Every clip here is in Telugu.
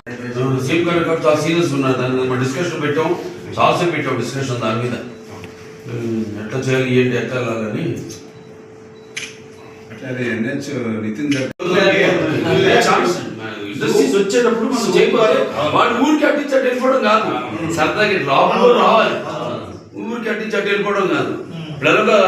సీఎం గారు చాలా సీరియస్ ఉన్నారు. దాని మీద డిస్కషన్ పెట్టాం, చాలాసేపు పెట్టాం డిస్కషన్ దాని మీద ఎట్లా చేయాలి ఏంటి ఎట్లా వెళ్ళాలని. ఇండస్ట్రీస్ వచ్చేటప్పుడు మనం చేయవాలి. వాడు ఊరికి అట్టించట్టు వెళ్ళిపోవడం కాదు, సరదాకి లోపల రావాలి. ఊరికి అట్టించట్టు వెళ్ళిపోవడం కాదు. పిల్లలుగా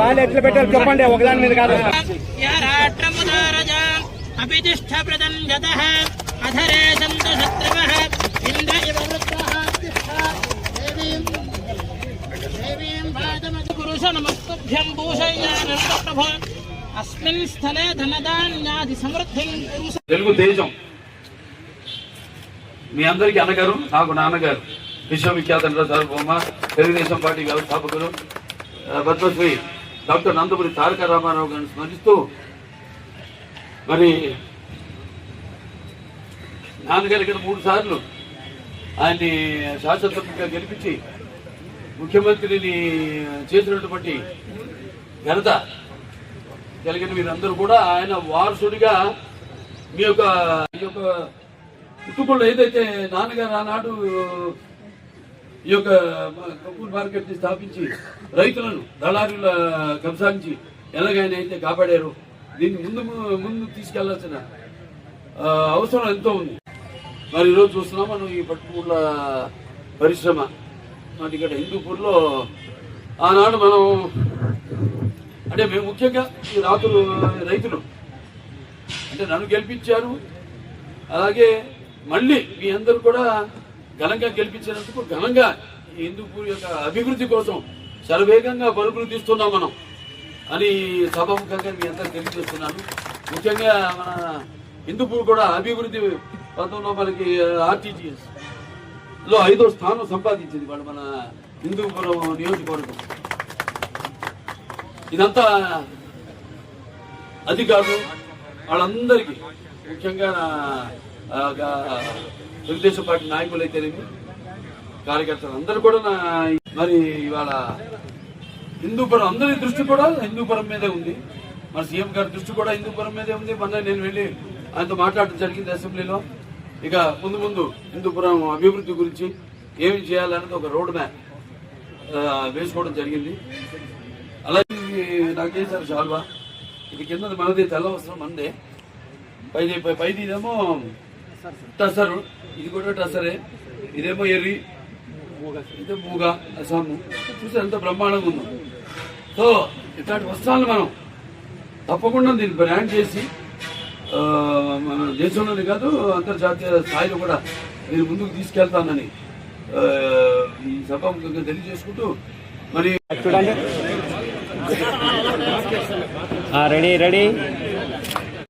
రాళ్ళు ఎట్లా పెట్టారు చెప్పండి, ఒకదాని మీద కాదు. తెలుగు తేజం మీ అందరికీ అన్నగారు, నాకు నాన్నగారు, విశ్వవిఖ్యాత సార్వభౌమ తెలుగుదేశం పార్టీ వ్యవస్థాపకులు పద్మశ్రీ డాక్టర్ నందమూరి తారక రామారావు గారిని స్మరిస్తూ, మరి నాన్నగారి ఇక్కడ 3 సార్లు ఆయన్ని శాసనసభ్యుడిగా గెలిపించి ముఖ్యమంత్రిని చేసినటువంటి ఘనత కలిగిన మీరందరూ కూడా ఆయన వారసుడిగా మీ యొక్క కుటుంబంలో ఏదైతే నాన్నగారు ఆనాడు ఈ యొక్క కపూర్ మార్కెట్ ని స్థాపించి రైతులను దళారుల కబ్జాంచి ఎలాగైనా అయితే కాపాడారు, దీన్ని ముందు తీసుకెళ్లాల్సిన అవసరం ఎంతో ఉంది. మరి ఈరోజు చూస్తున్నాం మనం ఈ పట్టుకూర్ల పరిశ్రమ మరి ఇక్కడ హిందూపూర్లో ఆనాడు మనం అంటే మేము ముఖ్యంగా ఈ రైతులు అంటే నన్ను గెలిపించారు, అలాగే మళ్ళీ మీ అందరూ కూడా ఘనంగా గెలిపించినందుకు ఘనంగా ఈ హిందూపూర్ యొక్క అభివృద్ధి కోసం శరవేగంగా పరుగులు తీస్తున్నాం మనం అని సభాముఖంగా మీ అందరూ తెలియజేస్తున్నాను. ముఖ్యంగా మన హిందూపూర్ కూడా అభివృద్ధి పథంలో మనకి ఆర్టీజీఎస్ లో 5వ స్థానం సంపాదించింది వాళ్ళు మన హిందూపురం నియోజకవర్గం. ఇదంతా అధికారులు వాళ్ళందరికీ ముఖ్యంగా తెలుగుదేశం పార్టీ నాయకులు అయితేనేమి కార్యకర్తలు అందరూ కూడా మరి ఇవాళ హిందూపురం అందరి దృష్టి కూడా హిందూపురం మీదే ఉంది. మన సీఎం గారి దృష్టి కూడా హిందూపురం మీదే ఉంది. మొన్న నేను వెళ్ళి ఆయనతో మాట్లాడడం జరిగింది అసెంబ్లీలో. ఇక ముందు హిందూపురం అభివృద్ధి గురించి ఏమి చేయాలనేది ఒక రోడ్ మ్యాప్ వేసుకోవడం జరిగింది. అలాగే నాకు చేశారు షాల్వా, ఇది కింద మనది తెల్ల వస్త్రం మనదే, పైది ఇదేమో టసరు, ఇది కూడా టసరే, ఇదేమో ఎర్రి, ఇదే మూగ అసాము. చూస్తే ఎంత బ్రహ్మాండంగా ఉందో. సో ఇట్లాంటి వస్త్రాలను మనం తప్పకుండా దీన్ని బ్రాండ్ చేసి మన దేశంలోనే కాదు అంతర్జాతీయ స్థాయిలో కూడా నేను ముందుకు తీసుకెళ్తానని ఈ సభాముఖంగా తెలియజేసుకుంటూ మరి రెడీ